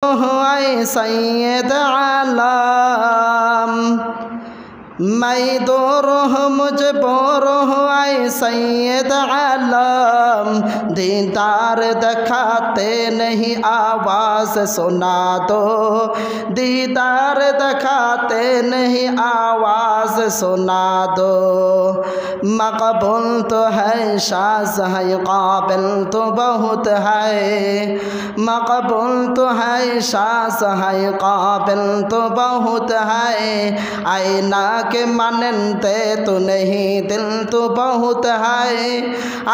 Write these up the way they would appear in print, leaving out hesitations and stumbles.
आए सैयद आलम मैं दूर हूँ मुझे बोर आए सैयद आलम दीदार दिखाते नहीं आवाज़ सुना दो दीदार दिखाते नहीं आवाज़ सुना दो मकबूल तो है शाज़ है काबिल तो बहुत है मकबूल तो है शाज़ है काबिल तो बहुत है आईना के मानते तो नहीं दिल तो बहुत है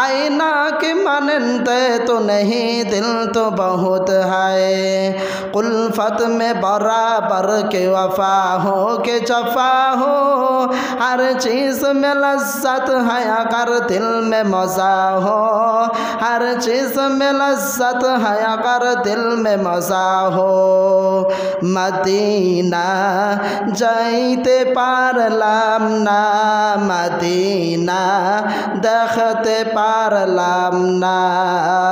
आईना के मानते तो नहीं दिल तो बहुत है कुल्फत में बराबर के वफा हो के जफा हो हर चीज़ में लज्जत है अगर दिल में मज़ा हो हर चीज़ में लज्जत है अगर दिल में मज़ा हो मदीना जाइते पारलाम ना मदीना देखते पारलाम ना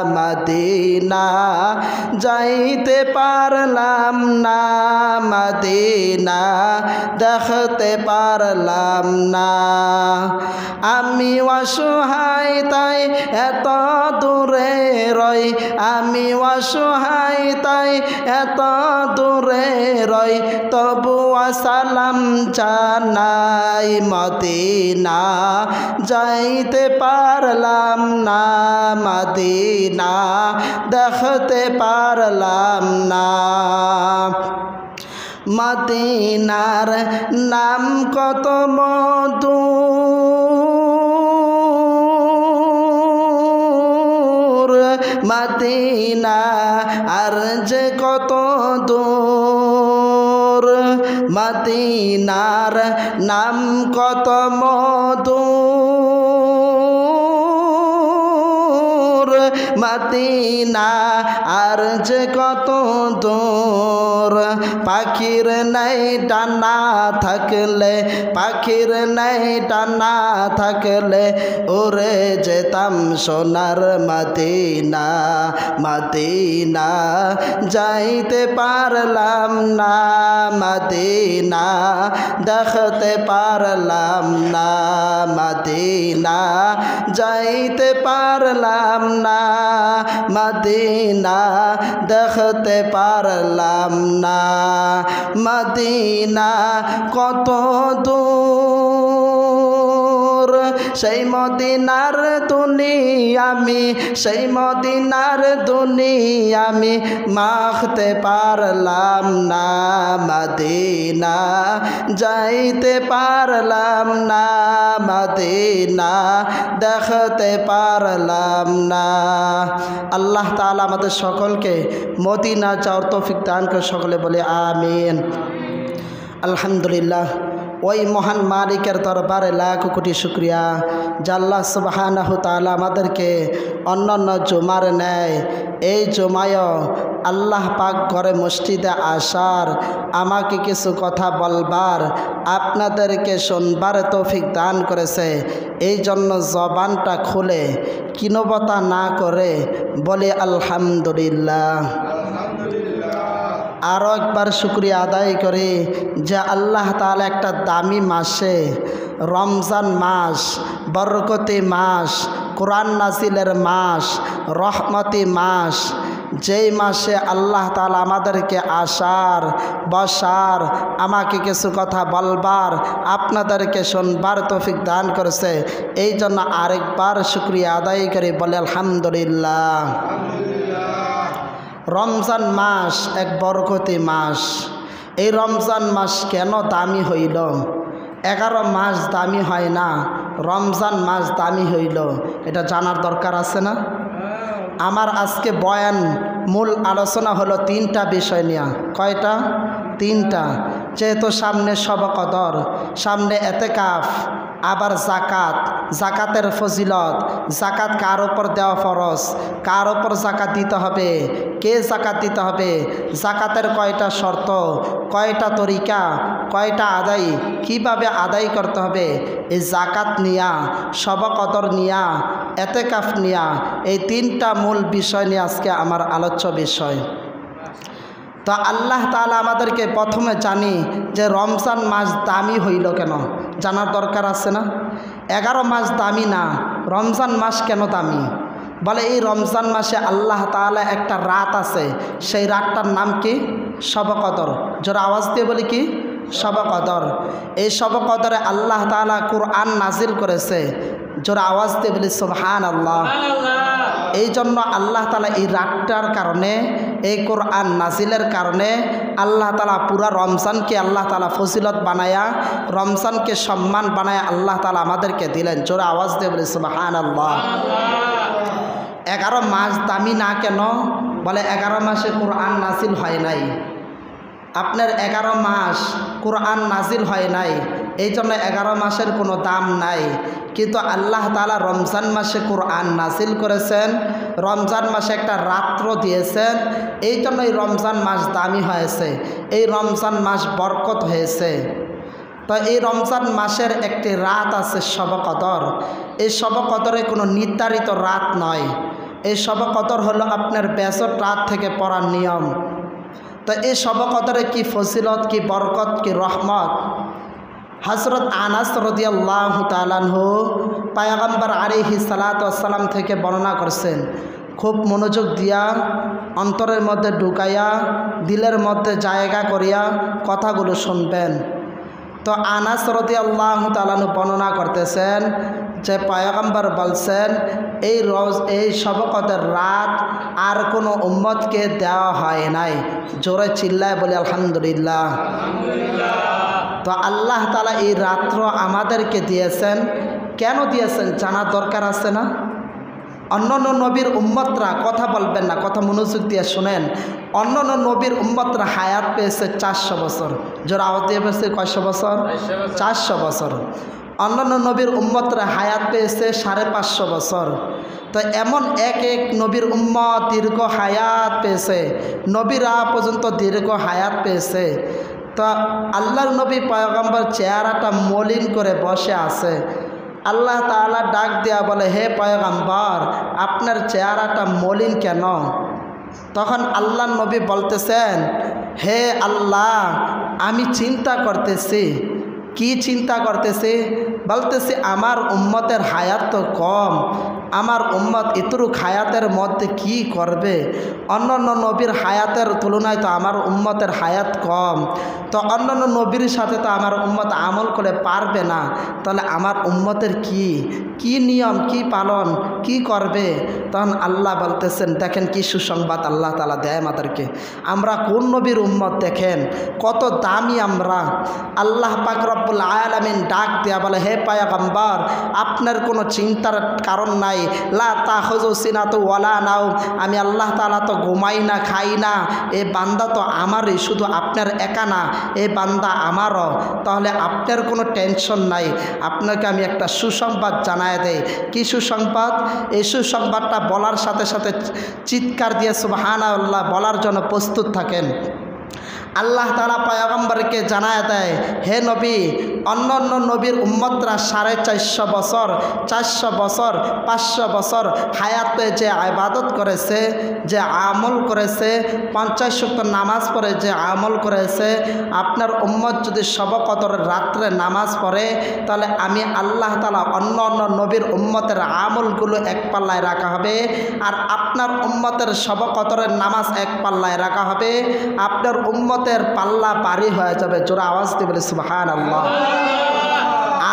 मदीना जाइते पारलाम ना मदीना देखते पारलाम ना आमी असहाय ताई एत दूरे रई आमी असहाय ताई एत दूरे रई तबु सालाम जानाई मदीना जाइते पारलाम ना मदीना देखते पारलाम ना मदीनार नाम कत मधु मदीना अर्ज कत दूर मदीनार नाम कत मधुर मदीना अर्ज कत दूर पाखिर नहीं डाना थकले पाखिर नहीं डाना थकले उड़े जेताम सोनार मदीना मदीना जाइते पारलाम ना मदीना देखते पारलाम ना मदीना जाइते पारलाम ना मदीना देखते पारलाम ना मदीना कत दूर সেই মদিনার দুনিয়া আমি সেই মদিনার দুনিয়া আমি মাখতে পারলাম না মদিনা যাইতে পারলাম না মদিনা দেখতে পারলাম না আল্লাহ তাআলা আমাদের সকলকে মদিনা যাওয়ার তৌফিক দান করে সকলে বলে আমিন আলহামদুলিল্লাহ ওই মহান মালিকের দরবারে লাখ কোটি শুকরিয়া যে আল্লাহ সুবহানাহু তাআলা আমাদেরকে অন্যান্য জুমার ন্যায় এই জুমায়ও আল্লাহ পাক ঘরে মসজিদে আসার আমাকে কিছু কথা বলবার আপনাদেরকে শুনবার তৌফিক দান করেছে এই জন্য জবানটা খুলে কিনবতা না করে বলে আলহামদুলিল্লাহ আরও একবার শুকরিয়া আদায় করে যে আল্লাহ তাআলা একটা দামি মাসে রমজান মাস বরকতি মাস কোরআন নাজিলের মাস রহমতি মাস যেই মাসে আল্লাহ তাআলা আমাদেরকে আসার বসার আমাকে কিছু কথা বলবার আপনাদেরকে শুনবার তৌফিক দান করেছে এই জন্য আরেকবার শুকরিয়া আদায় করে বলে আলহামদুলিল্লাহ রমজান মাস এক বরকতি মাস এই রমজান মাস কেন দামি হইল 11 মাস দামি হয় না রমজান মাস দামি হইল এটা জানার দরকার আছে না আমার আজকে বয়ান মূল আলোচনা হলো 3টা বিষয় নিয়ে কয়টা 3টা যেহেতু সামনে শবে কদর সামনে এতেকাফ আবার জাকাত জাকাতের ফজিলত জাকাত কার উপর দেওয়া ফরজ কার উপর জাকাত দিতে হবে কে জাকাত দিতে হবে জাকাতের কয়টা শর্ত কয়টা তরিকা কয়টা আদায় কিভাবে আদায় করতে হবে এই জাকাত নিয়া শবে কদর নিয়া এতেকাফ নিয়া এই 3টা মূল বিষয় নিয়ে আজকে আমার আলোচ্য বিষয় তো আল্লাহ তাআলা আমাদেরকে প্রথমে জানি যে রমজান মাস দামি হইল কেন, জানার দরকার আছে না? 11 মাস দামি না, রমজান মাস কেন দামি? বলে এই রমজান মাসে আল্লাহ তাআলা একটা রাত আছে, সেই রাতটার নাম কি? শবে কদর। যারা আওয়াজ দিয়ে বলি কি? শবে কদর। এই শবে কদরে আল্লাহ তাআলা কুরআন নাজিল করেছে। যারা আওয়াজ দিয়ে বলি সুবহানাল্লাহ। এই জন্য আল্লাহ তাআলা এই রাতটার কারণে, এই কোরআন নাজিলের কারণে আল্লাহ তাআলা পুরা রমজানকে আল্লাহ তাআলা ফজিলত বানায়া, রমজানকে সম্মান বানায়া আল্লাহ তাআলা আমাদেরকে দিলেন। জোরে আওয়াজ দিয়ে বলি সুবহানাল্লাহ। 11 মাস দামি না কেন? বলে 11 মাসে কোরআন নাজিল হয় নাই। আপনার 11 মাস কোরআন নাজিল হয় নাই, এই জন্য 11 মাসের কোনো দাম নাই। কিন্তু আল্লাহ তাআলা রমজান মাসে কোরআন নাজিল করেছেন, রমজান মাসে একটা রাত্র দিয়েছেন, এই জন্য এই রমজান মাস দামি হয়েছে, এই রমজান মাস বরকত হয়েছে। তো এই রমজান মাসের একটি রাত আছে শবে কদর। এই শবে কদরে কোনো নির্ধারিত রাত নয়, এই শবে কদর হলো আপনার বেজর রাত থেকে পড়ার নিয়ম। তো এই শবে কদরে কি ফজিলত, কি বরকত, কি রহমত। হযরত আনাস রাদিয়াল্লাহু তাআলা আনহু পয়গম্বর আলাইহিস সালাতু ওয়াস সালাম থেকে বর্ণনা করছেন। খুব মনোযোগ দিয়া, অন্তরের মধ্যে ঢুকাইয়া, দিলের মধ্যে জায়গা করিয়া কথাগুলো শুনবেন। তো আনাস রাদিয়াল্লাহু তাআলা আনহু বর্ণনা করতেছেন যে পয়গম্বর বলছেন এই শবে কদর রাত আর কোনো উম্মতকে দেওয়া হয় নাই। জোরে চিল্লায় বলি আলহামদুলিল্লাহ। তো আল্লাহ তাআলা এই রাত্র আমাদেরকে দিয়েছেন। কেন দিয়েছেন জানার দরকার আছে না? অন্যান্য নবীর উম্মতরা, কথা বলবেন না, কথা মনোযোগ দিয়ে শুনেন, অন্যান্য নবীর উম্মতরা হায়াত পেয়েছে 400 বছর। যারা আওয়াজ দিয়ে পেয়েছে কয়শো বছর? 400 বছর। অন্যান্য নবীর উম্মতরা হায়াত পেয়েছে 550 বছর। তো এমন এক এক নবীর উম্মত দীর্ঘ হায়াত পেয়েছে, নবীরা পর্যন্ত দীর্ঘ হায়াত পেয়েছে। তো আল্লাহর নবী পয়গম্বর চেহারাটা মলিন করে বসে আছে। আল্লাহ তাআলা ডাক দেয়া বলে, হে পয়গম্বর, আপনার চেহারাটা মলিন কেন? তখন আল্লাহর নবী বলতেছেন, হে আল্লাহ, আমি চিন্তা করতেছি। কি চিন্তা করতেছি? বলতেছি আমার উম্মতের হায়াত তো কম, আমার উম্মত এতটুক হায়াতের মধ্যে কি করবে? অন্যান্য নবীর হায়াতের তুলনায় তো আমার উম্মতের হায়াত কম, তো অন্যান্য নবীর সাথে তো আমার উম্মত আমল করে পারবে না। তাহলে আমার উম্মতের কি নিয়ম, কি পালন, কি করবে? তখন আল্লাহ বলতেছেন, দেখেন কি সুসংবাদ আল্লাহ তাআলা দেয় আমাদেরকে। আমরা কোন নবীর উম্মত, দেখেন কত দামি আমরা। আল্লাহ পাক রব্বুল আলামিন ডাক দেয়া বলে, হে পয়গম্বর, আপনার কোনো চিন্তার কারণ নাই। লা তাখুযু সিনাতু ওয়ালা নাওম। আমি আল্লাহ তাআলা তো ঘুমাই না, খাই না। এই বান্দা তো আমারই, শুধু আপনার একা না, এই বান্দা আমারও। তাহলে আপনার কোনো টেনশন নাই। আপনাকে আমি একটা সুসংবাদ জানায় দেই। কি সুসংবাদ? এই সুসংবাদটা বলার সাথে সাথে চিৎকার দিয়ে সুবহানাল্লাহ বলার জন্য প্রস্তুত থাকেন। আল্লাহ তাআলা পয়গম্বরকে জানায় দেয়, হে নবী, অন্য অন্য নবীর উম্মতরা 450 বছর, 400 বছর, 500 বছর হায়াতে যে ইবাদত করেছে, যে আমল করেছে, 50 ওয়াক্ত নামাজ পড়ে যে আমল করেছে, আপনার উম্মত যদি শবে কদরের রাত্রে নামাজ পড়ে, তাহলে আমি আল্লাহ তাআলা অন্য অন্য নবীর উম্মতের আমলগুলো এক পাল্লায় রাখা হবে, আর আপনার উম্মতের শবে কদরের নামাজ এক পাল্লায় রাখা হবে। আপনার উম্মতের পাল্লা ভারী হয়ে যাবে। জোরে আওয়াজ দিয়ে বলি সুবহানাল্লাহ।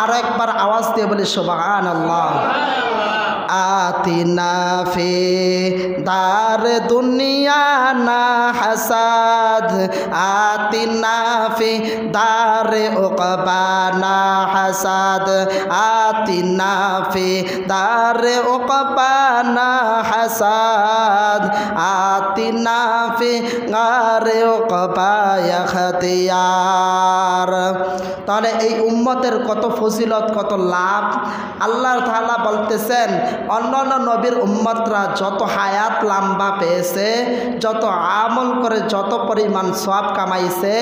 আর একবার আওয়াজ দিয়ে বলি সুবহানাল্লাহ। আতিনা ফি দার দুনিয়া না হাসাদ, আতিনা ফি দারে উকবা না হাসাদ, আতিনা ফি দারে উকবা না হাসাদ, আতিনা ফি গারে উকবা ইখতিয়ার। তাহলে এই উম্মতের কত ফজিলত, কত লাভ। আল্লাহ তাআলা বলতেছেন, অন্যান্য নবীর উম্মতরা যত হায়াত লম্বা পেয়েছে, যত আমল করে যত পরিমাণ পরিমাণ সওয়াব কামাইছে,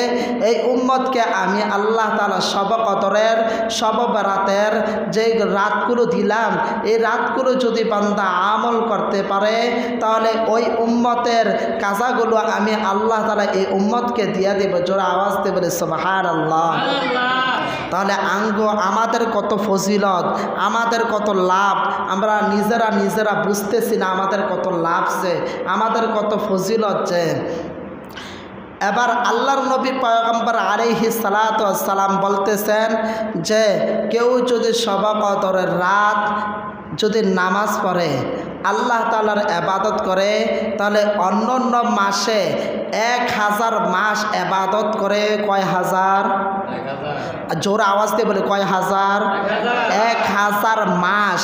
এই উম্মতকে আমি আল্লাহ তাআলা শবে কদরের শবে বরাতের যে রাতগুলো দিলাম, এই রাতগুলো যদি বান্দা আমল করতে পারে তাহলে ওই উম্মতের কাজাগুলো আমি আল্লাহ তাআলা এই উম্মতকে দিয়ে দেব। জোরে আওয়াজ দিয়ে বলে সুবহানাল্লাহ। তাহলে আমাদের কত ফজিলত, আমাদের কত লাভ, আমরা নিজেরা বুঝতেছি না আমাদের কত লাভ যে, আমাদের কত ফজিলত যে। এবার আল্লাহর নবী পয়গম্বর আলাইহিস সালাতু ওয়াস সালাম বলতেছেন যে কেউ যদি শবে কদরের রাত যদি নামাজ পড়ে, আল্লাহ তাআলার ইবাদত করে, তাহলে অন্য মাসে 1000 মাস ইবাদত করে। কয় হাজার? জোর আওয়াজ দিয়ে বলে কয় হাজার? 1000 মাস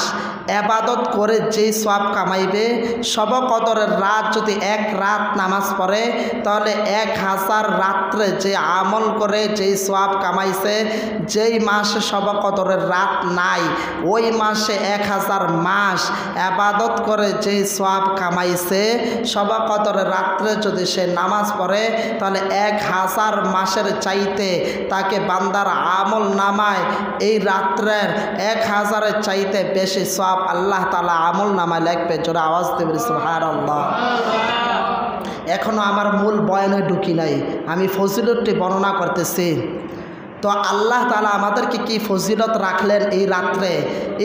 ইবাদত করে যেই সওয়াব কামাইবে, শবে কদরের রাত যদি এক রাত নামাজ পড়ে তাহলে 1000 রাত্রে যে আমল করে যেই সওয়াব কামাইছে, যেই মাসে শবে কদরের রাত নাই ওই মাসে 1000 মাস ইবাদত করে যেই সওয়াব কামাইছে, শবে কদরের রাত্রে যদি সে নামাজ পড়ে তাহলে 1000 মাসের চাইতে তাকে বান্দার আমল নামায় এই রাত্রের 1000-এর চাইতে বেশি সওয়াব আল্লাহ তাআলা আমল নামায় লিখবে। জোরে আওয়াজ দিয়ে বলি সুবহানাল্লাহ। এখনো আমার মূল বয়ানে ঢুকি নাই, আমি ফজিলতটি বর্ণনা করতেছি। তো আল্লাহ তাআলা আমাদেরকে কি ফজিলত রাখলেন এই রাত্রে,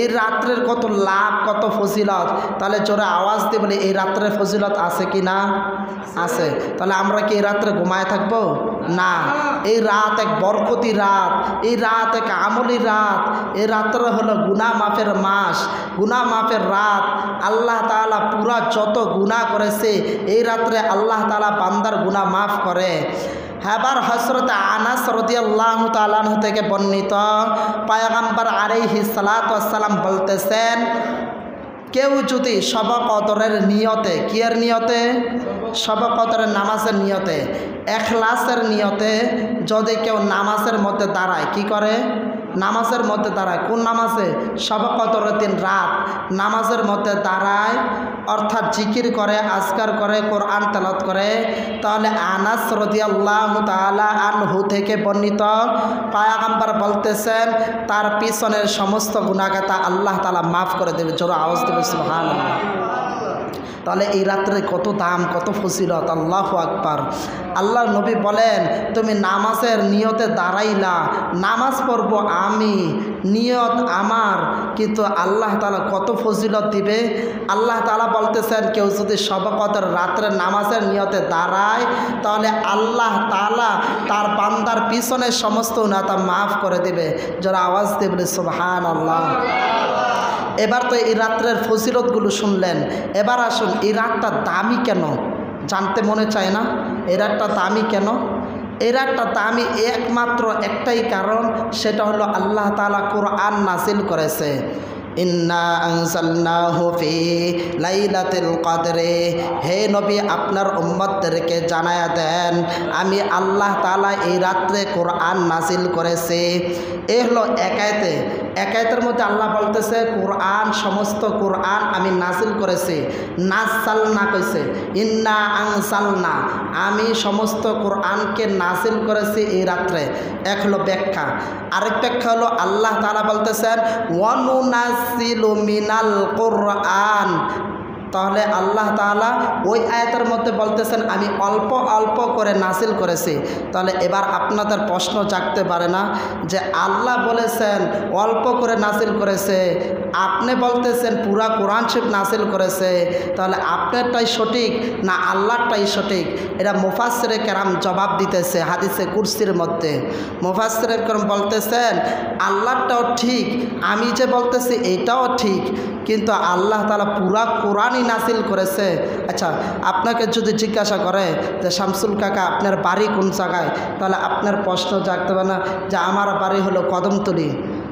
এই রাত্রের কত লাভ, কত ফজিলত। তাহলে জোরে আওয়াজ দিয়ে বলি এই রাত্রের ফজিলত আছে কি না? আছে। তাহলে আমরা কি এই রাত্রে ঘুমায় থাকবো? না। এই রাত এক বরকতি রাত, এই রাত এক আমলি রাত, এই রাত্রে হলো গুনাহ মাফের মাস, গুনাহ মাফের রাত। আল্লাহ তাআলা পুরা যত গুনাহ করেছে এই রাত্রে আল্লাহ তাআলা বান্দার গুনাহ মাফ করে। এবার হযরত আনাস রাদিয়াল্লাহু তাআলা আনহু থেকে বর্ণিত, পয়গম্বর আলাইহিস সালাতু ওয়াস সালাম বলতেছেন কেউ যদি শবে কদরের নিয়তে, কিয়ের নিয়তে? শবে কদরের নামাজের নিয়তে, ইখলাসের নিয়তে যদি কেউ নামাজের মধ্যে দাঁড়ায়, কি করে? নামাজের মধ্যে দাঁড়ায়। কোন নামাজে? শবে কদরের দিন রাত নামাজের মধ্যে দাঁড়ায়, অর্থাৎ জিকির করে, আজকার করে, কোরআন তেলাওয়াত করে, তাহলে আনাস রাদিয়াল্লাহু তাআলা আনহু থেকে বর্ণিত, পয়গম্বর বলতেছেন তার পিছনের সমস্ত গুনাহগাতা আল্লাহ তাআলা মাফ করে দেবে। জোরে আওয়াজ দেবে সুবহানাল্লাহ। তাহলে এই রাত্রে কত দাম, কত ফজিলত, আল্লাহু আকবার। আল্লাহর নবী বলেন তুমি নামাজের নিয়তে দাঁড়াইলা, নামাজ পড়ব আমি, নিয়ত আমার, কিন্তু আল্লাহ তাআলা কত ফজিলত দিবে। আল্লাহ তাআলা বলতেছেন কেউ যদি শবে কদর রাত্রে নামাজের নিয়তে দাঁড়ায় তাহলে আল্লাহ তাআলা তার বান্দার পিছনের সমস্ত গুনাহ মাফ করে দিবে। যারা আওয়াজ দেবে সুবহানাল্লাহ। এবার তো এই রাত্রের ফজিলতগুলো শুনলেন, এবার আসুন এই রাতটা দামি কেন জানতে মনে চায় না? এই রাতটা দামি কেন? এই রাতটা দামি একমাত্র একটাই কারণ, সেটা হলো আল্লাহ তাআলা কোরআন নাজিল করেছে। ইন্না আনজালনাহু ফি লাইলাতুল কদরে, হে নবী আপনার উম্মতদেরকে জানায়া দেন আমি আল্লাহ তাআলা এই রাত্রে কোরআন নাজিল করেছি। এই হলো একায়েতে, একায়েতের মধ্যে আল্লাহ বলতেছে কোরআন, সমস্ত কোরআন আমি নাজিল করেছি। নাযালনা কইছে, ইন্না আনজালনা, আমি সমস্ত কোরআনকে নাজিল করেছি এই রাত্রে। এক হলো ব্যাখ্যা। আরেক ব্যাখ্যা হলো আল্লাহ তাআলা বলতেছেন ওয়ানুনাজ্জিলু মিনাল কোরআন, তাহলে আল্লাহ তাআলা ওই আয়াতের মধ্যে বলতেছেন আমি অল্প অল্প করে নাজিল করেছি। তাহলে এবার আপনাদের প্রশ্ন জাগতে পারে না যে আল্লাহ বলেছেন অল্প করে নাজিল করেছে, আপনি বলতেছেন পুরা কোরআন শরীফ নাজিল করেছে, তাহলে আপনারটাই সঠিক না আল্লাহরটাই সঠিক? এটা মুফাসসিরে কেরাম জবাব দিতেছে হাদিসে কুরসির মধ্যে। মুফাসসিরে কেরাম বলতেছেন আল্লাহরটাও ঠিক, আমি যে বলতেছি এটাও ঠিক, কিন্তু আল্লাহ তাআলা পুরা কোরআনই নাজিল করেছে। আচ্ছা, আপনাকে যদি জিজ্ঞাসা করে যে শামসুল কাকা আপনার বাড়ি কোন জায়গায়, তাহলে আপনার প্রশ্ন জাগতে পারে না যে আমার বাড়ি হলো কদমতলী।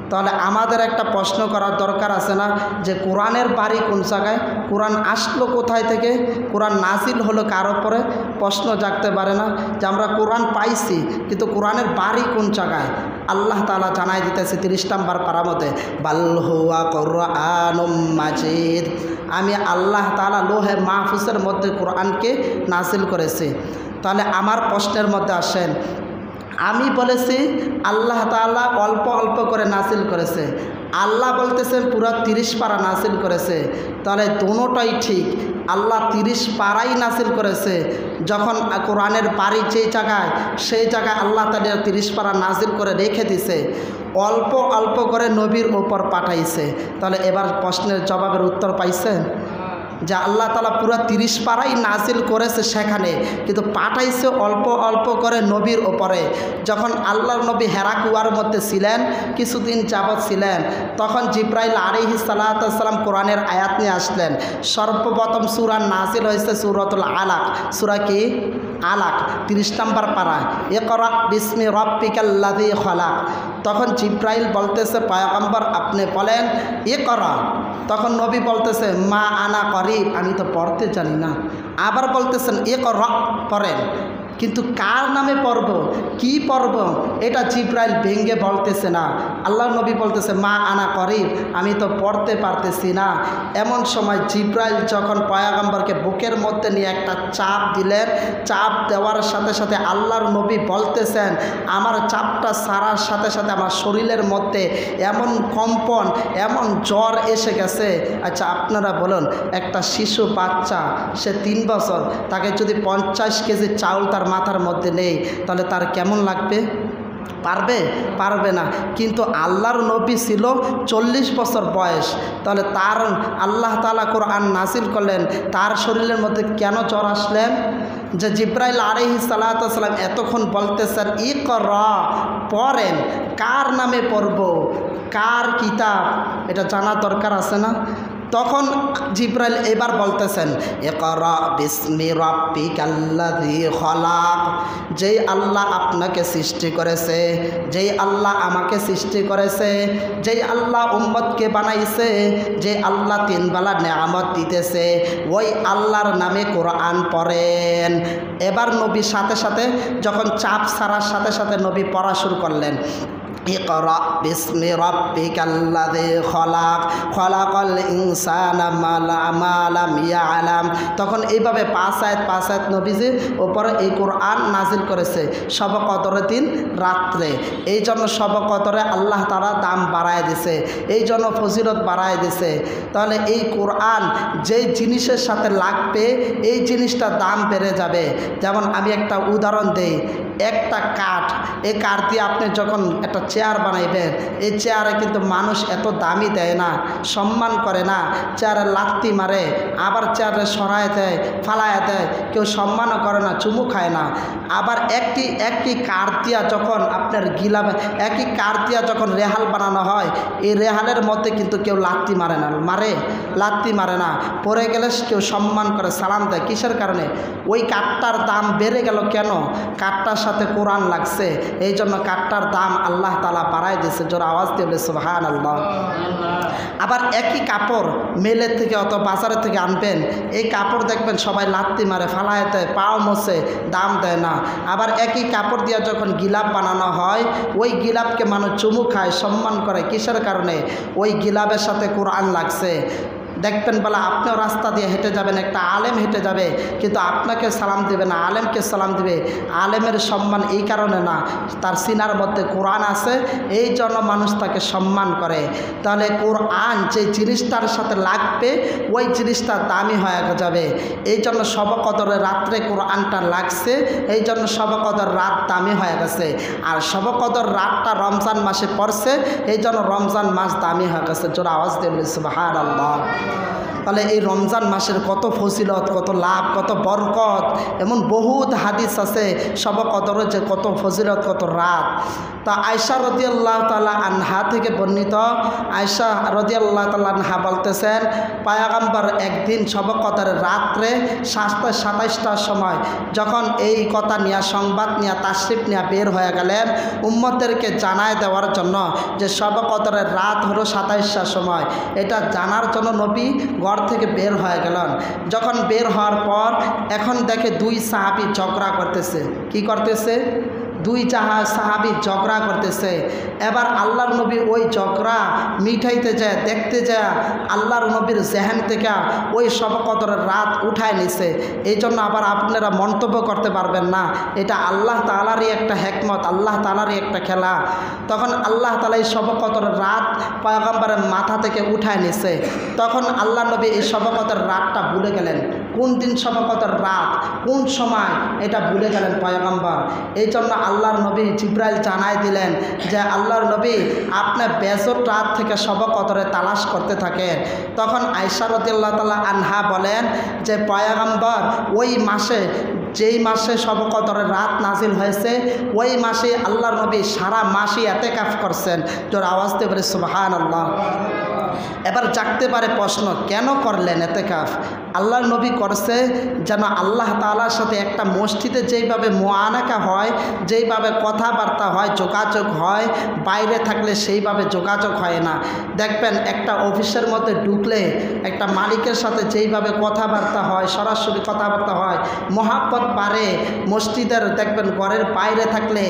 তাহলে আমাদের একটা প্রশ্ন করার দরকার আছে না যে কোরআনের বাড়ি কোন জায়গায়, কোরআন আসলো কোথায় থেকে, কোরআন নাজিল হলো কার উপরে? প্রশ্ন জাগতে পারে না যে আমরা কোরআন পাইছি কিন্তু কোরআনের বাড়ি কোন জায়গায়? আল্লাহ তাআলা জানাই দিতেছে 30 নম্বর পারার মধ্যে, বাল হুয়া কুরআনুম মাজিদ, আমি আল্লাহ তাআলা লোহে মাহফুজের মধ্যে কোরআনকে নাজিল করেছি। তাহলে আমার প্রশ্নের মধ্যে আসেন, আমি বলেছি আল্লাহ তাআলা অল্প অল্প করে নাজিল করেছে, আল্লাহ বলতেছেন পুরো 30 পারা নাজিল করেছে। তাহলে দুটোটাই ঠিক, আল্লাহ 30 পারাই নাজিল করেছে। যখন কোরআনের বাড়ি যেই জায়গায় সেই জায়গায় আল্লাহ তাআলা 30 পারা নাজিল করে রেখে দিছে, অল্প অল্প করে নবীর ওপর পাঠাইছে। তাহলে এবার প্রশ্নের জবাবের উত্তর পাইছেন যে আল্লাহ তাআলা পুরো 30 পারাই নাজিল করেছে সেখানে, কিন্তু পাঠাইছে অল্প অল্প করে নবীর ওপরে। যখন আল্লাহর নবী হেরা কুয়ার মধ্যে ছিলেন, কিছুদিন যাবৎ ছিলেন, তখন জিব্রাইল আলাইহিস সালাতু ওয়াস সালাম কোরআনের আয়াত নিয়ে আসলেন। সর্বপ্রথম সূরা নাজিল হয়েছে সূরাতুল আলাক। সূরা কি? আলাক, 30 নম্বর পারা, ইকরা বিসমি রাব্বিকাল্লাযী খলাক। তখন জিব্রাইল বলতেছে পয়গম্বর আপনি বলেন ইকরা। তখন নবী বলতেছে মা আনা করিব, আমি তো পড়তে জানি না। আবার বলতেছেন ইকরা, পড়েন, কিন্তু কার নামে পড়ব, কি পড়ব, এটা জিব্রাইল ভেঙ্গে বলতেছে না। আল্লাহ নবী বলতেছে মা আনা করিব, আমি তো পড়তে পারতেছি না। এমন সময় জিব্রাইল যখন পয়গম্বরকে বুকের মধ্যে নিয়ে একটা চাপ দিলেন, চাপ দেওয়ার সাথে সাথে আল্লাহর নবী বলতেছেন আমার চাপটা সারার সাথে সাথে আমার শরীরের মধ্যে এমন কম্পন, এমন জ্বর এসে গেছে। আচ্ছা আপনারা বলুন, একটা শিশু বাচ্চা, সে 3 বছর, তাকে যদি 50 কেজি চাউল তার মাথার মধ্যে নেই, তাহলে তার কেমন লাগবে? পারবে না। কিন্তু আল্লাহর নবী ছিল 40 বছর বয়স, তাহলে তার আল্লাহ তাআলা কোরআন নাজিল করলেন, তার শরীরের মধ্যে কেন জ্বর আসলেন? যে জিব্রাইল আলাইহিস সালাতু ওয়াস সালাম এতক্ষণ বলতেছেন ইকরা, পড়েন, কার নামে পড়ব, কার কিতাব, এটা জানা দরকার আছে না? তখন জিব্রাইল এবার বলতেছেন ইকরা বিসমি রাব্বিকাল্লাযী খলাক, যেই আল্লাহ আপনাকে সৃষ্টি করেছে, যেই আল্লাহ আমাকে সৃষ্টি করেছে, যেই আল্লাহ উম্মতকে বানাইছে, যে আল্লাহ 3 বেলা নেয়ামত দিতেছে, ওই আল্লাহর নামে কোরআন পড়েন। এবার নবী সাথে সাথে যখন চাপ ছাড়ার সাথে সাথে নবী পড়া শুরু করলেন, ইকরা বিসমি রাব্বিকাল্লাযী খলাক, খলাকাল ইনসানা মা লাম ইয়ালাম। তখন এইভাবে 5 আয়াত নবীজির উপরে এই কোরআন নাজিল করেছে শবে কদরের দিন রাত্রে। এই জন্য শবে কদরে আল্লাহ তাআলা দাম বাড়ায় দিছে, এই জন্য ফজিলত বাড়ায় দিছে। তাহলে এই কোরআন যেই জিনিসের সাথে লাগবে এই জিনিসটার দাম বেড়ে যাবে। যেমন আমি একটা উদাহরণ দেই, একটা কাঠ, এই কাঠ দিয়ে আপনি যখন একটা চেয়ার বানাইবেন, এই চেয়ারে কিন্তু মানুষ এত দামি দেয় না, সম্মান করে না, চেয়ারে লাত্তি মারে, আবার চেয়ারে সরায় দেয়, ফালায় দেয়, কেউ সম্মানও করে না, চুমু খায় না। আবার একটি কাঠ দিয়া যখন আপনার একই কাঠ দিয়া যখন রেহাল বানানো হয়, এই রেহালের মধ্যে কিন্তু কেউ লাত্তি মারে না, লাত্তি মারে না, পরে গেলে কেউ সম্মান করে, সালাম দেয়। কিসের কারণে? ওই কাঠটার দাম বেড়ে গেল কেন? কাঠটার সাথে কোরআন লাগছে, এই জন্য কাঠটার দাম আল্লাহ তাআলা বাড়ায় দিয়েছে। জোর আওয়াজ দিয়ে বলে সুবহানাল্লাহ। আবার একই কাপড় মেলের থেকে অথবা বাজারের থেকে আনবেন, এই কাপড় দেখবেন সবাই লাত্তি মারে, ফালায় দেয়, পাও মোছে, দাম দেয় না। আবার একই কাপড় দিয়ে যখন গিলাপ বানানো হয়, ওই গিলাপকে মানুষ চুমু খায়, সম্মান করে। কিসের কারণে? ওই গিলাপের সাথে কোরআন লাগছে। দেখবেন বলা আপনিও রাস্তা দিয়ে হেঁটে যাবেন, একটা আলেম হেঁটে যাবে, কিন্তু আপনাকে সালাম দেবে না, আলেমকে সালাম দিবে। আলেমের সম্মান এই কারণে না, তার সিনার মধ্যে কোরআন আছে, এই জন্য মানুষ তাকে সম্মান করে। তাহলে কোরআন যে জিনিসটার সাথে লাগবে ওই জিনিসটা দামি হয়ে যাবে। এই জন্য শবে কদরের রাত্রে কোরআনটা লাগছে, এই জন্য শবে কদর রাত দামি হয়ে গেছে। আর শবে কদর রাতটা রমজান মাসে পড়ছে, এই জন্য রমজান মাস দামি হয়ে গেছে। জোরে আওয়াজ দিয়ে বলি সুবহানাল্লাহ। তাহলে এই রমজান মাসের কত ফজিলত, কত লাভ, কত বরকত, এমন বহুত হাদিস আছে শবে কদরের যে কত ফজিলত, কত রাত। তা আয়েশা রাদিয়াল্লাহু তাআলা আনহা থেকে বর্ণিত, আয়েশা রাদিয়াল্লাহু তাআলা আনহা বলতেছেন, পয়গম্বর একদিন শবে কদরের রাত্রে 27টার সময় যখন এই কথা নিয়ে, সংবাদ নিয়ে, তাশরিফ নিয়ে বের হয়ে গেলেন উম্মতদেরকে জানায় দেওয়ার জন্য যে শবে কদরের রাত হলো 27টার সময়, এটা জানার জন্য নবী ঘর থেকে বের হয়ে গেলেন। যখন বের হওয়ার পর এখন দেখে দুই সাহাবী ঝগড়া করতেছে। কি করতেছে? দুই সাহাবী ঝগড়া করতেছে। এবার আল্লাহর নবী ওই ঝগড়া মিঠাইতে যায়, দেখতে যায় আল্লাহর নবীর জেহেন থেকে ওই শবে কদরের রাত উঠায় নিছে। এই জন্য আবার আপনারা মন্তব্য করতে পারবেন না, এটা আল্লাহ তাআলারই একটা হিকমত, আল্লাহ তাআলারই একটা খেলা। তখন আল্লাহ তাআলা এই শবে কদরের রাত পয়গম্বরের মাথা থেকে উঠায় নিছে। তখন আল্লাহ নবী এই শবে কদরের রাতটা ভুলে গেলেন, কোন দিন শবে কদরের রাত, কোন সময়, এটা ভুলে গেলেন পয়গম্বর। এই জন্য আল্লাহর নবী জিবরাইল জানাই দিলেন যে আল্লাহর নবী আপনি বেজর রাত থেকে শবে কদরে তালাশ করতে থাকেন। তখন আয়েশা রাদিয়াল্লাহু তাআলা আনহা বলেন যে পয়গম্বর ওই মাসে, যেই মাসে শবে কদরের রাত নাজিল হয়েছে ওই মাসে আল্লাহর নবী সারা মাসই ইতিকাফ করছেন। জোর আওয়াজ দিয়ে বলে সুবহানাল্লাহ। এবার জাগতে পারে প্রশ্ন, কেন করলেন ইতিকাফ? আল্লাহর নবী করছে যেন আল্লাহ তাআলার সাথে একটা মসজিদে যেইভাবে মুআনাকা হয়, যেইভাবে কথাবার্তা হয়, যোগাযোগ হয়, বাইরে থাকলে সেইভাবে যোগাযোগ হয় না। দেখবেন একটা অফিসের মধ্যে ঢুকলে একটা মালিকের সাথে যেইভাবে কথাবার্তা হয়, সরাসরি কথাবার্তা হয়, মহাব্বত বাড়ে। মসজিদের দেখবেন ঘরের বাইরে থাকলে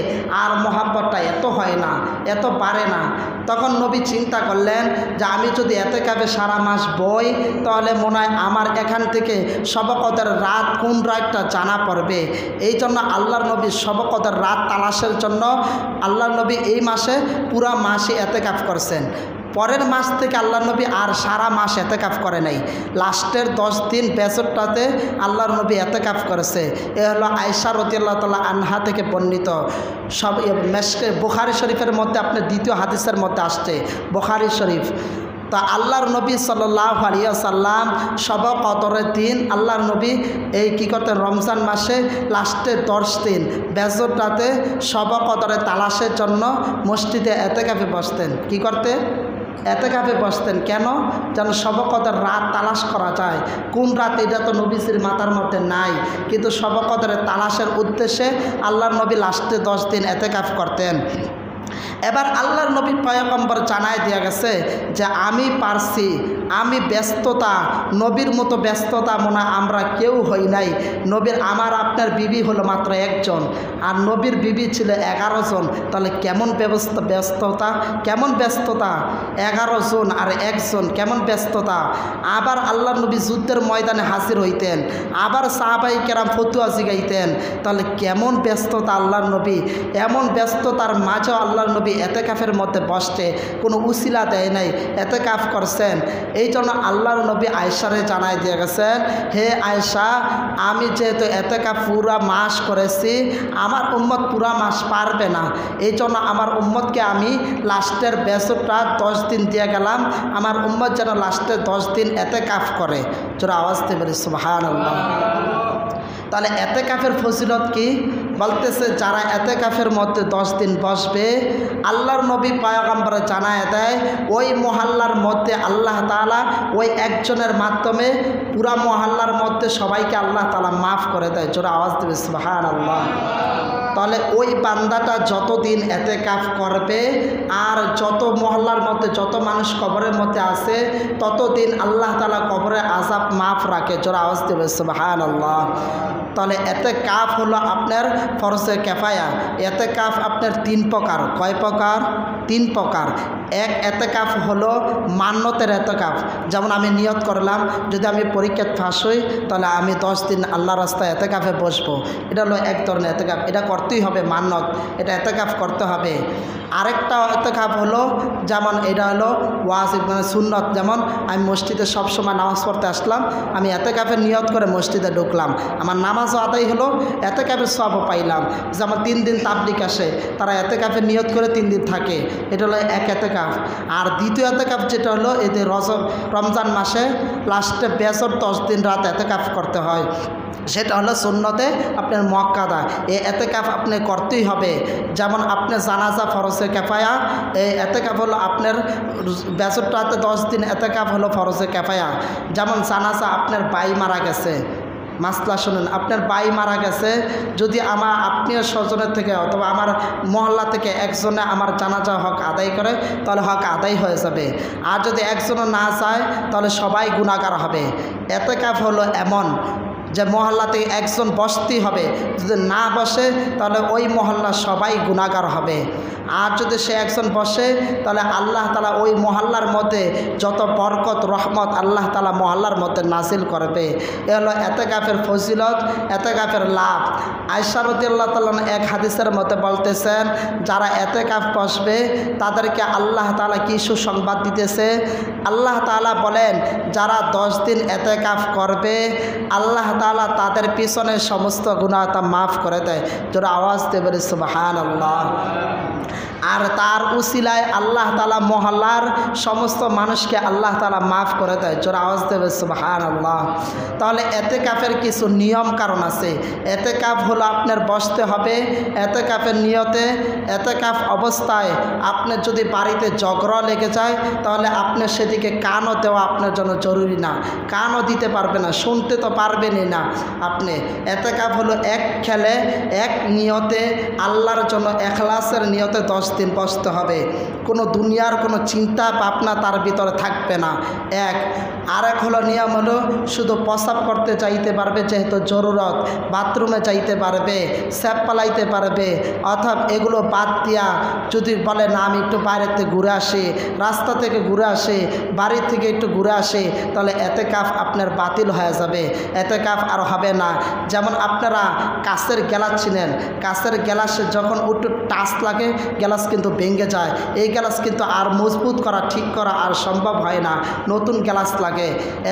আর মহাব্বতটা এত হয় না, এত বাড়ে না। তখন নবী চিন্তা করলেন যে আমি যদি ইতিকাফে সারা মাস বই তাহলে মনে হয় আমার এখান থেকে শবে কদরের রাত কোন রাতটা জানা পড়বে। এই জন্য আল্লাহর নবী শবে কদরের রাত তালাশের জন্য আল্লাহর নবী এই মাসে পুরা মাসে ইতিকাফ করছেন। পরের মাস থেকে আল্লাহর নবী আর সারা মাস ইতিকাফ করে নাই, লাস্টের 10 দিন বেজরটাতে আল্লাহর নবী ইতিকাফ করেছে। এ হলো আয়েশা রাদিয়াল্লাহু তাআলা আনহা থেকে বর্ণিত। সব বুখারী শরীফের মধ্যে আপনার দ্বিতীয় হাদিসের মধ্যে আসছে, বুখারী শরীফ। তা আল্লাহর নবী সাল্লাল্লাহু আলাইহি ওয়াসাল্লাম শবে কদরের দিন আল্লাহর নবী এই কী করতেন, রমজান মাসে লাস্টের 10 দিন বেজরটাতে শবে কদরের তালাশের জন্য মসজিদে ইতিকাফে বসতেন। কি করতে? ইতিকাফে বসতেন। কেন? যেন শবে কদর রাত তালাশ করা যায়। কোন রাত এটা তো নবীজির মাথার মধ্যে নাই, কিন্তু শবে কদরের তালাশের উদ্দেশ্যে আল্লাহর নবী লাস্টে 10 দিন ইতিকাফ করতেন। এবার আল্লাহর নবী পয়গম্বর জানায় দেওয়া গেছে যে আমি পারছি, আমি ব্যস্ততা, নবীর মতো ব্যস্ততা মনে আমরা কেউ হই নাই। নবীর আমার আপনার বিবি হলো মাত্র একজন, আর নবীর বিবি ছিল 11 জন। তাহলে কেমন ব্যস্ততা, কেমন ব্যস্ততা! 11 জন আর একজন, কেমন ব্যস্ততা! আবার আল্লাহর নবী যুদ্ধের ময়দানে হাজির হইতেন, আবার সাহাবাই কেরাম ফতুয়া জিগাইতেন। তাহলে কেমন ব্যস্ততা আল্লাহর নবী! এমন ব্যস্ততার মাঝেও আল্লাহর নবী ইতিকাফের মধ্যে বসতে কোনো উসিলা দেয় নাই, ইতিকাফ করছেন। এই জন্য আল্লাহর নবী আয়েশারে জানাই দিয়ে গেছেন, হে আয়েশা, আমি যেহেতু ইতিকাফ পুরা মাস করেছি, আমার উম্মত পুরা মাস পারবে না। এই জন্য আমার উম্মতকে আমি লাস্টের বেজরটা 10 দিন দিয়ে গেলাম, আমার উম্মত যেন লাস্টের 10 দিন ইতিকাফ করে। জোরে আওয়াজ দিয়ে বলি সুবহানাল্লাহ। তাহলে ইতিকাফের ফজিলত কি? বলতেছে যারা ইতিকাফের মধ্যে 10 দিন বসবে, আল্লাহর নবী পয়গম্বর জানায় দেয় ওই মহল্লার মধ্যে আল্লাহ তাআলা ওই একজনের মাধ্যমে পুরা মহল্লার মধ্যে সবাইকে আল্লাহ তাআলা মাফ করে দেয়। জোরে আওয়াজ দেবে সুবহানাল্লাহ। তাহলে ওই বান্দাটা যতদিন ইতিকাফ করবে আর যত মহল্লার মধ্যে যত মানুষ কবরের মধ্যে আছে ততদিন আল্লাহ তাআলা কবরের আযাব মাফ রাখে। জোরে আওয়াজ দেবে সুবহানাল্লাহ। তাহলে ইতিকাফ হলো আপনার ফরজে কিফায়া। ইতিকাফ আপনার 3 প্রকার। কয় প্রকার? 3 প্রকার। এক ইতিকাফ হলো মান্যতের ইতিকাফ। যেমন আমি নিয়ত করলাম যদি আমি পরীক্ষায় পাস হই তাহলে আমি 10 দিন আল্লাহর রাস্তায় ইতিকাফে বসবো, এটা হলো এক ধরনের ইতিকাফ। এটা করতেই হবে, মান্যত, এটা ইতিকাফ করতে হবে। আরেকটা ইতিকাফ হলো যেমন এটা হলো ওয়াজিব, মানে সুন্নত। যেমন আমি মসজিদে সবসময় নামাজ পড়তে আসলাম, আমি ইতিকাফের নিয়ত করে মসজিদে ঢুকলাম, আমার নামাজও আদায় হলো, ইতিকাফের সওয়াবও পাইলাম। যেমন 3 দিন তাবলিগ আসে, তারা ইতিকাফের নিয়ত করে 3 দিন থাকে, এটা হলো এক ইতিকাফ। এতেকাফ। আর দ্বিতীয় এতেকাফ যেটা হলো এই যে রমজান মাসে লাস্টে বেজর 10 দিন রাত এতেকাফ করতে হয়, সেটা হলো সুন্নতে আপনার মুআক্কাদা। এই এতেকাফ আপনি করতেই হবে। যেমন আপনি জানাজা ফরজে কিফায়া, এই এতেকাফ হলো আপনার বেজর রাতে 10 দিন এতেকাফ হলো ফরজে কিফায়া। যেমন জানাজা আপনার ভাই মারা গেছে, মাসলা শুনুন, আপনার ভাই মারা গেছে, যদি আমার আত্মীয় স্বজনের থেকে অথবা আমার মহল্লা থেকে একজনে আমার জানাজা হক আদায় করে তাহলে হক আদায় হয়ে যাবে। আর যদি একজনও না চায় তাহলে সবাই গুনাহগার হবে। এতেকাফ হলো এমন যে মহল্লাতে একজন বসতেই হবে, যদি না বসে তাহলে ওই মহল্লা সবাই গুনাহগার হবে। আর যদি সে একজন বসে তাহলে আল্লাহ তাআলা ওই মহল্লার মধ্যে যত বরকত রহমত আল্লাহ তাআলা মহল্লার মধ্যে নাজিল করবে। এ হলো এতেকাফের ফজিলত, এতেকাফের লাভ। আয়েশা রাদিয়াল্লাহু তাআলা এক হাদিসের মধ্যে বলতেছেন, যারা এতেকাফ বসবে তাদেরকে আল্লাহ তাআলা কি সুসংবাদ দিতেছে। আল্লাহ তাআলা বলেন, যারা 10 দিন এতেকাফ করবে আল্লাহ তাআলা তাদের পিছনে সমস্ত গুনাহ তা মাফ করে দেয়। যারা আওয়াজ দিয়ে বলে সুবহানাল্লাহ। আর তার উসিলায় আল্লাহ তাআলা মহল্লার সমস্ত মানুষকে আল্লাহ তাআলা মাফ করে দেয়। যারা আওয়াজ দেবে সুবহানাল্লাহ। তাহলে এতেকাফের কিছু নিয়ম কারণ আছে। এতেকাফ হলো আপনার বসতে হবে এতেকাফের নিয়তে। এতেকাফ অবস্থায় আপনার যদি বাড়িতে ঝগড়া লেগে যায় তাহলে আপনি সেদিকে কানও দেওয়া আপনার জন্য জরুরি না, কানও দিতে পারবে না, শুনতে তো পারবেনই না আপনি। এতেকাফ হলো এক খেলে এক নিয়তে আল্লাহর জন্য এখলাসের নিয়তে 10 দিন বসতে হবে। কোনো দুনিয়ার কোনো চিন্তা ভাবনা তার ভিতরে থাকবে না। আরেক হলো নিয়ম হলো শুধু প্রস্রাব করতে চাইতে পারবে, যেহেতু জরুরত, বাথরুমে যাইতে পারবে, স্যাপ পালাইতে পারবে। অর্থাৎ এগুলো বাদ দিয়া যদি বলে না আমি একটু বাইরের থেকে ঘুরে আসি, রাস্তা থেকে ঘুরে আসি, বাড়ির থেকে একটু ঘুরে আসি, তাহলে এতেকাফ আপনার বাতিল হয়ে যাবে, এতেকাফ আর হবে না। যেমন আপনারা কাঁচের গ্লাস ছিলেন, কাঁচের গ্লাসে যখন একটু টাচ লাগে গ্লাস কিন্তু ভেঙে যায়। এই গ্লাস কিন্তু আর মজবুত করা ঠিক করা আর সম্ভব হয় না, নতুন গ্লাস লাগে।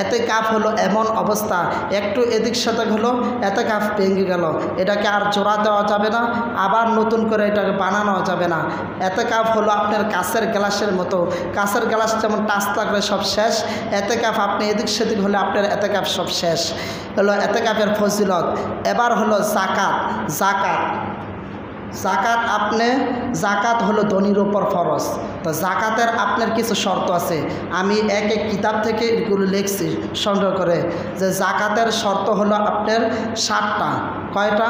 এতেকাফ হলো এমন অবস্থা, একটু এদিক সাথে হলো এতেকাফ ভেঙে গেল, এটাকে আর জোড়া দেওয়া যাবে না, আবার নতুন করে এটাকে বানানো যাবে না। এতেকাফ হলো আপনার কাঁচের গ্লাসের মতো, কাঁচের গ্লাস যেমন টাচ লাগলে সব শেষ, এতেকাফ আপনি এদিক সেদিক হলে আপনার এতেকাফ সব শেষ। হলো এতেকাফের ফজিলত। এবার হলো জাকাত। জাকাত আপনি, জাকাত হলো ধনীর উপর ফরজ। তো জাকাতের আপনার কিছু শর্ত আছে, আমি এক কিতাব থেকে এগুলো লিখছি সংগ্রহ করে, যে জাকাতের শর্ত হলো আপনার 60টা। কয়টা?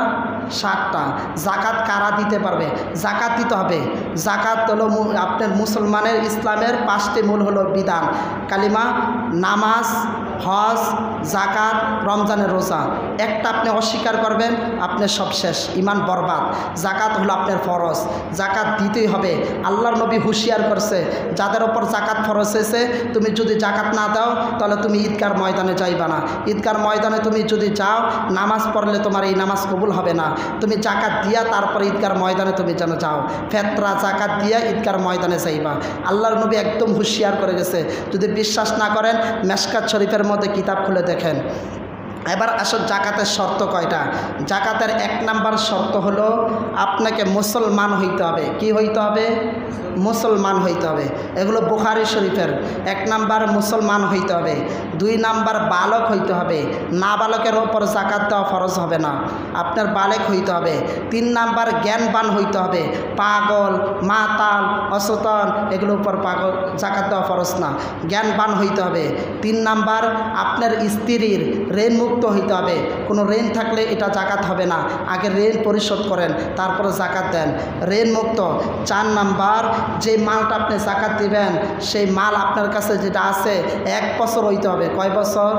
60টা। জাকাত কারা দিতে পারবে? জাকাত দিতে হবে। জাকাত হলো আপনার মুসলমানের ইসলামের 5টি মূল হলো বিধান: কালিমা, নামাজ, হজ, জাকাত, রমজানের রোজা। একটা আপনি অস্বীকার করবেন আপনি সব শেষ, ইমান বরবাদ। জাকাত হলো আপনার ফরজ, জাকাত দিতেই হবে। আল্লাহর নবী হুঁশিয়ার করছে, যাদের ওপর জাকাত ফরজ হয়েছে তুমি যদি জাকাত না দাও তাহলে তুমি ঈদগার ময়দানে যাইবা না। ঈদগার ময়দানে তুমি যদি যাও, নামাজ পড়লে তোমার এই নামাজ কবুল হবে না। তুমি জাকাত দিয়া তারপর ঈদগার ময়দানে তুমি যেন যাও, ফেতরা জাকাত দিয়া ঈদগার ময়দানে যাইবা। আল্লাহর নবী একদম হুঁশিয়ার করে গেছে। যদি বিশ্বাস না করেন মেশকাত শরীফের মধ্যে কিতাব খুলে দেখেন। এবার আসলে জাকাতের শর্ত কয়টা? জাকাতের 1 নাম্বার শর্ত হলো আপনাকে মুসলমান হইতে হবে। কি হইতে হবে? মুসলমান হইতে হবে। এগুলো বুখারী শরীফের। 1 নাম্বার মুসলমান হইতে হবে, 2 নাম্বার বালক হইতে হবে, না বালকের ওপর জাকাত দেওয়া ফরজ হবে না, আপনার বালেক হইতে হবে। 3 নাম্বার জ্ঞানবান হইতে হবে, পাগল, মাতাল, অচেতন এগুলোর উপর পাগল জাকাত দেওয়া ফরজ না, জ্ঞানবান হইতে হবে। 3 নাম্বার আপনার স্ত্রীর ঋণ মুক্ত হইতে হবে। কোনো ঋণ থাকলে এটা জাকাত হবে না, আগে ঋণ পরিশোধ করেন তারপরে জাকাত দেন, ঋণ মুক্ত। 4 নাম্বার যে মালটা আপনি জাকাত দিবেন সেই মাল আপনার কাছে যেটা আছে 1 বছর হইতে হবে। কয় বছর?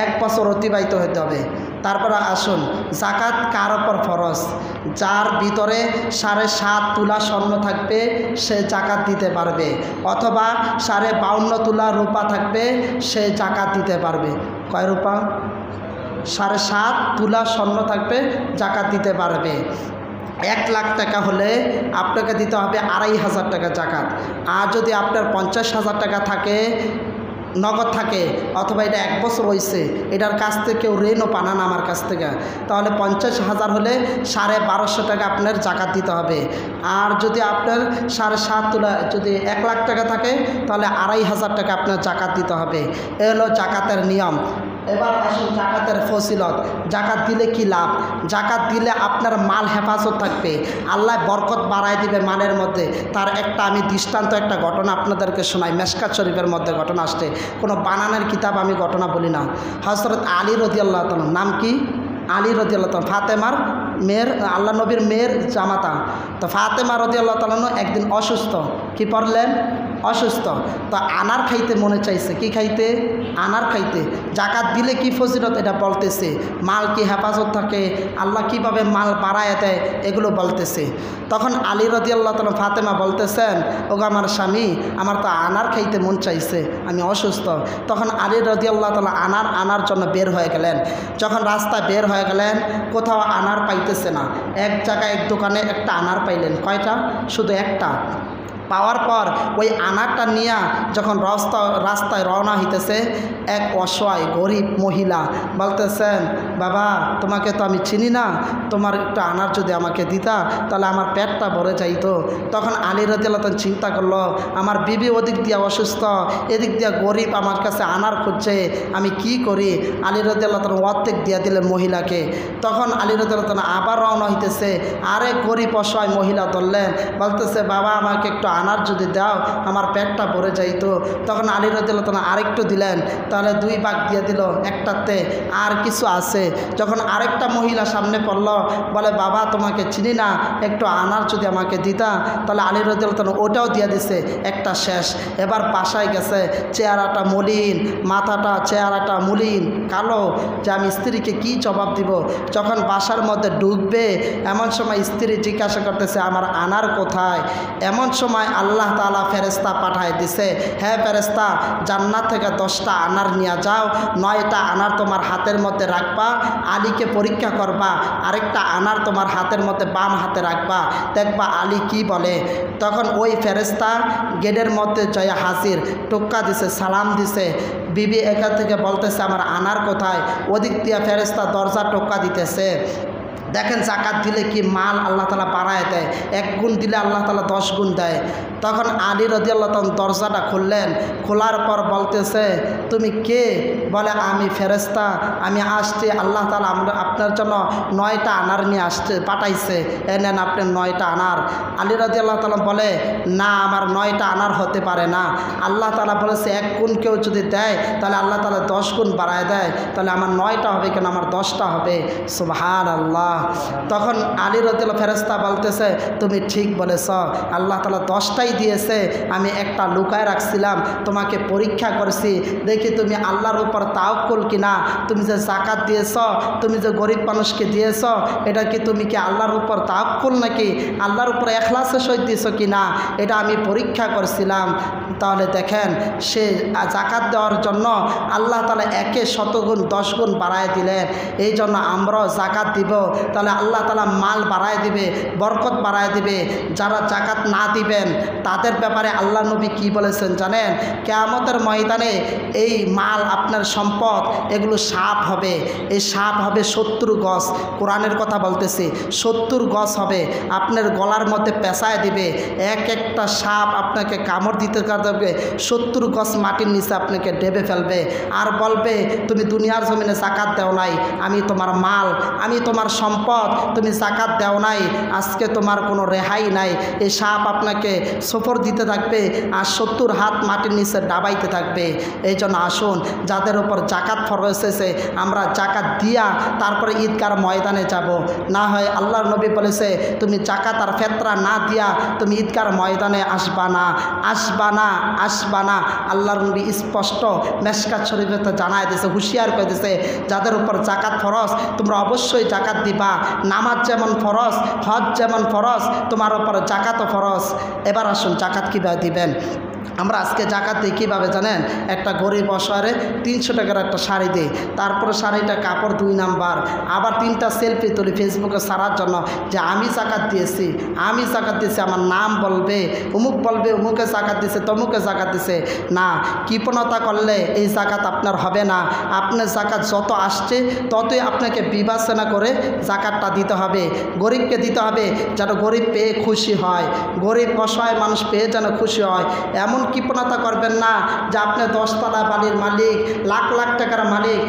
1 বছর অতিবাহিত হইতে হবে। তারপরে আসুন, জাকাত কার ওপর ফরজ? যার ভিতরে 7.5 তোলা স্বর্ণ থাকবে সে জাকাত দিতে পারবে, অথবা 52.5 তোলা রূপা থাকবে সে জাকাত দিতে পারবে। কয় রূপা? 7.5 তোলা স্বর্ণ থাকবে, জাকাত দিতে পারবে। 1 লাখ টাকা হলে আপনাকে দিতে হবে 2,500 টাকা জাকাত। আর যদি আপনার 50,000 টাকা থাকে নগদ থাকে, অথবা এটা 1 বছর হয়েছে, এটার কাছ থেকে কেউ ঋণও পানান আমার কাছ থেকে, তাহলে 50,000 হলে 1250 টাকা আপনার জাকাত দিতে হবে। আর যদি আপনার 7.5 তোলা যদি 1 লাখ টাকা থাকে তাহলে 2,500 টাকা আপনার জাকাত দিতে হবে। এ হলো জাকাতের নিয়ম। এবার আসুন জাকাতের ফজিলত। জাকাত দিলে কি লাভ? জাকাত দিলে আপনার মাল হেফাজত থাকবে, আল্লাহ বরকত বাড়ায় দিবে মালের মধ্যে। তার একটা আমি দৃষ্টান্ত, একটা ঘটনা আপনাদেরকে শোনাই। মেশকাত শরীফের মধ্যে ঘটনা আসছে, কোনো বানানের কিতাব আমি ঘটনা বলি না। হযরত আলী রাদিয়াল্লাহু তাআলা, নাম কি? আলী রাদিয়াল্লাহু তাআলা, ফাতেমার মেয়ের, আল্লাহ নবীর মেয়ের জামাতা। তো ফাতেমা রাদিয়াল্লাহু তাআলা একদিন অসুস্থ। কি পড়লেন? অসুস্থ। তো আনার খাইতে মনে চাইছে। কি খাইতে? আনার খাইতে। জাকাত দিলে কি ফজিলত এটা বলতেছে, মাল কি হেফাজত থাকে, আল্লাহ কিভাবে মাল বাড়ায় দেয়, এগুলো বলতেছে। তখন আলী রাদিয়াল্লাহু তাআলা ফাতেমা বলতেছেন, ওগো আমার স্বামী, আমার তো আনার খাইতে মন চাইছে, আমি অসুস্থ। তখন আলী রাদিয়াল্লাহু তাআলা আনার জন্য বের হয়ে গেলেন। যখন রাস্তায় বের হয়ে গেলেন, কোথাও আনার পাইতেছে না। এক জায়গায় এক দোকানে একটা আনার পাইলেন। কয়টা? শুধু একটা। পাওয়ার পর ওই আনারটা নিয়ে যখন রাস্তায় রওনা হইতেছে, এক অসহায় গরিব মহিলা বলতেছেন, বাবা তোমাকে তো আমি চিনি না, তোমার একটা আনার যদি আমাকে দিতা তাহলে আমার পেটটা ভরে যাইতো। তখন আলী রাদিয়াল্লাহু তাআলা চিন্তা করলো, আমার বিবি ওদিক দিয়ে অসুস্থ, এদিক দিয়ে গরিব আমার কাছে আনার খুঁজছে, আমি কি করি? আলী রাদিয়াল্লাহু তাআলা অর্ধেক দিয়ে দিলেন মহিলাকে। তখন আলী রাদিয়াল্লাহু তাআলা আবার রওনা হইতেছে, আরেক গরিব অসহায় মহিলা ধরলেন, বলতেছে, বাবা আমাকে একটু আনার যদি দাও আমার পেটটা ভরে যাইতো। তখন আলী রাদিয়াল্লাহু তাআলা আরেকটু দিলেন, তাহলে 2 ভাগ দিয়ে দিল, একটাতে আর কিছু আছে। যখন আরেকটা মহিলা সামনে পড়ল, বলে, বাবা তোমাকে চিনি না, একটু আনার যদি আমাকে দিতা, তাহলে আলী রাদিয়াল্লাহু তাআলা ওটাও দিয়ে দিছে, একটা শেষ। এবার বাসায় গেছে, চেহারাটা মলিন, মাথাটা চেহারাটা মলিন কালো, যে আমি স্ত্রীকে কি জবাব দিব। যখন বাসার মধ্যে ঢুকবে এমন সময় স্ত্রী জিজ্ঞাসা করতেছে, আমার আনার কোথায়? এমন সময় আল্লাহ তাআলা ফেরেশতা পাঠায় দিছে, হ্যাঁ ফেরেশতা, জান্নাত থেকে 10টা আনার নিয়ে যাও, 9টা আনার তোমার হাতের মধ্যে রাখবা, আলীকে পরীক্ষা করবা, আরেকটা আনার তোমার হাতের মধ্যে বাম হাতে রাখবা, দেখবা আলী কি বলে। তখন ওই ফেরেশতা গেটের মধ্যে জয় হাজির, টোক্কা দিছে, সালাম দিছে। বিবি এখান থেকে বলতেছে, আমার আনার কোথায়? ওদিক দিয়ে ফেরেশতা দরজা টোক্কা দিতেছে। দেখেন জাকাত দিলে কি মাল আল্লাহ তাআলা বাড়ায় দেয়, 1 গুণ দিলে আল্লাহ তাআলা 10 গুণ দেয়। তখন আলী রাদিয়াল্লাহু তাআলা দরজাটা খুললেন, খোলার পর বলতেছে, তুমি কে? বলে, আমি ফেরেশতা, আমি আসছি, আল্লাহ তাআলা আপনার জন্য 9টা আনার নিয়ে আসছে, পাঠাইছে, নেন আপনার 9টা আনার। আলী রাদিয়াল্লাহু তাআলা বলে, না আমার 9টা আনার হতে পারে না, আল্লাহ তাআলা বলেছে 1 গুণ কেউ যদি দেয় তাহলে আল্লাহ তাআলা 10 গুণ বাড়ায় দেয়, তাহলে আমার 9টা হবে কেন, আমার 10টা হবে। সুবহানাল্লাহ। তখন আলী রাদিয়াল্লাহু ফেরেশতা বলতেছে, তুমি ঠিক বলেছ, আল্লাহ তাআলা 10টাই দিয়েছে, আমি একটা লুকায় রাখছিলাম, তোমাকে পরীক্ষা করছি, দেখি তুমি আল্লাহর উপর তাওয়াক্কুল কিনা, তুমি যে জাকাত দিয়েছ, তুমি যে গরিব মানুষকে দিয়েছ, এটা কি তুমি কি আল্লাহর উপর তাওয়াক্কুল নাকি আল্লাহর উপর ইখলাসের সহিত দিয়েছ কিনা, এটা আমি পরীক্ষা করছিলাম। তাহলে দেখেন সে জাকাত দেওয়ার জন্য আল্লাহ তাআলা 1-এ 100 গুণ 10 গুণ বাড়ায় দিলেন। এই জন্য আমরাও জাকাত দিব, তাহলে আল্লাহ তাআলা মাল বাড়ায় দিবে, বরকত বাড়ায় দিবে। যারা জাকাত না দিবেন তাদের ব্যাপারে আল্লাহ নবী কি বলেছেন জানেন? কিয়ামতের ময়দানে এই মাল আপনার সম্পদ এগুলো সাপ হবে, এই সাপ হবে 70 গজ, কোরআনের কথা বলতেছি, 70 গজ হবে, আপনার গলার মধ্যে পেঁচায় দিবে, এক একটা সাপ আপনাকে কামড় দিতে দেবে, 70 গজ মাটির নিচে আপনাকে ডেবে ফেলবে, আর বলবে তুমি দুনিয়ার জমিনে জাকাত দেও নাই, আমি তোমার মাল, আমি তোমার সম্পদ, তুমি জাকাত দেও নাই, আজকে তোমার কোনো রেহাই নাই। এই সাপ আপনাকে সফর দিতে থাকবে আর 70 হাত মাটির নিচে ডাবাইতে থাকবে। এই জন্য আসুন, যাদের উপর জাকাত ফরজ হয়েছে আমরা জাকাত দিয়া তারপরে ঈদগার ময়দানে যাব। না হয় আল্লাহর নবী বলেছে, তুমি জাকাত আর ফেতরা না দিয়া তুমি ঈদগার ময়দানে আসবা না, আসবা না, আসবা না। আল্লাহর নবী স্পষ্ট মেশকাত শরীফে জানায় দিয়েছে, হুঁশিয়ার করে দিয়েছে, যাদের উপর জাকাত ফরজ তোমরা অবশ্যই জাকাত দিবা। নামাজ যেমন ফরজ, হজ যেমন ফরজ, তোমার উপর জাকাতও ফরজ। এবার আসুন জাকাত কীভাবে দিবেন। আমরা আজকে জাকাত দিই কীভাবে জানেন? একটা গরিব অসহায় 300 টাকার একটা শাড়ি দিই, তারপরে শাড়িটা কাপড় 2 নাম্বার, আবার 3টা সেলফি তুলি ফেসবুকে ছাড়ার জন্য যে আমি জাকাত দিয়েছি, আমি জাকাত দিয়েছি, আমার নাম বলবে, অমুক বলবে অমুকে জাকাত দিছে, তমুকে জাকাত দিছে। না, কৃপণতা করলে এই জাকাত আপনার হবে না। আপনার জাকাত যত আসছে ততই আপনাকে বিবেচনা করে জাকাতটা দিতে হবে। গরিবকে দিতে হবে যেন গরিব পেয়ে খুশি হয়, গরিব অসহায় মানুষ পেয়ে যেন খুশি হয়। এমন কৃপণতা করবেন না যে আপনি 10 তলা বাড়ির মালিক, লাখ লাখ টাকার মালিক,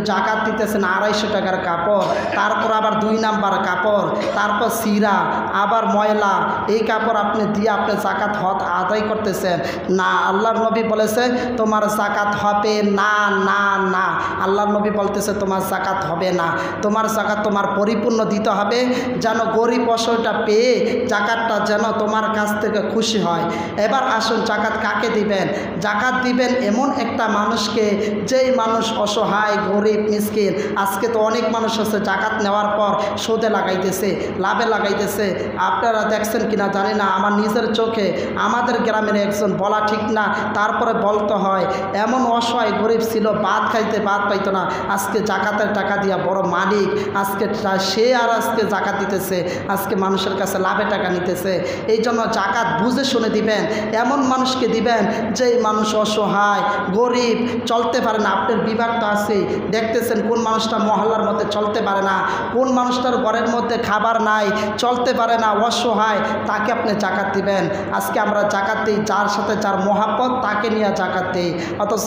জাকাত দিতেছেন 250 টাকার কাপড়, তারপর আবার 2 নাম্বার কাপড়, তারপর সিরা, আবার ময়লা, এই কাপড় আপনি দিয়ে আপনি জাকাত আদায় করতেছেন। না, আল্লাহর নবী বলেছে তোমার জাকাত হবে না, না, না। আল্লাহর নবী বলতেছে তোমার জাকাত হবে না, তোমার জাকাত তোমার পরিপূর্ণ দিতে হবে যেন গরিব অসহায়টা পেয়ে জাকাতটা যেন তোমার কাছ থেকে খুশি হয়। এবার আসুন জাকাত কাকে দিবেন? জাকাত দিবেন এমন একটা মানুষকে যেই মানুষ অসহায়, গরিব, মিসকিন। আজকে তো অনেক মানুষ আছে জাকাত নেওয়ার পর সুদে লাগাইতেছে, লাভে লাগাইতেছে। আপনারা দেখছেন কিনা জানি না, আমার নিজের চোখে আমাদের গ্রামের একজন, বলা ঠিক না তারপরে বলতে হয়, এমন অসহায় গরিব ছিল, ভাত খাইতে ভাত পাইতো না, আজকে জাকাতের টাকা দিয়া বড় মালিক, আজকে সে আর আজকে জাকাত দিতেছে, আজকে মানুষের কাছে লাভে টাকা নিতেছে। এই জন্য জাকাত বুঝে শুনে দিবেন, এমন মানুষকে দিবেন যেই মানুষ অসহায়, গরিব, চলতে পারে না। আপনার বিভাগ তো আছে, দেখতেছেন কোন মানুষটা মহল্লার মধ্যে চলতে পারে না, কোন মানুষটার ঘরের মধ্যে খাবার নাই, চলতে পারে না, অসহায়, তাকে আপনি জাকাত দিবেন। আজকে আমরা জাকাত দিই যার সাথে যার মহাব্বত, তাকে নিয়ে জাকাত দিই, অথচ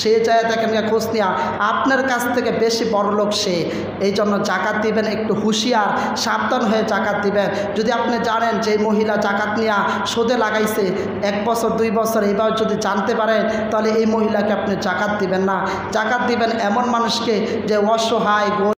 সে চায় তাকে নিয়ে খোঁজ নেওয়া আপনার কাছ থেকে বেশি বড় লোক সে। এই জন্য জাকাত দিবেন একটু হুঁশিয়ার, সাবধান হয়ে জাকাত দিবেন। যদি আপনি জানেন যে মহিলা জাকাত নিয়ে সুদে লাগাইছে 1 বছর 2 বছর, এইভাবে যদি জানতে পারেন তাহলে এই মহিলাকে আপনি জাকাত দিবেন না। জাকাত দিবেন এমন মানুষকে যে অসহায়,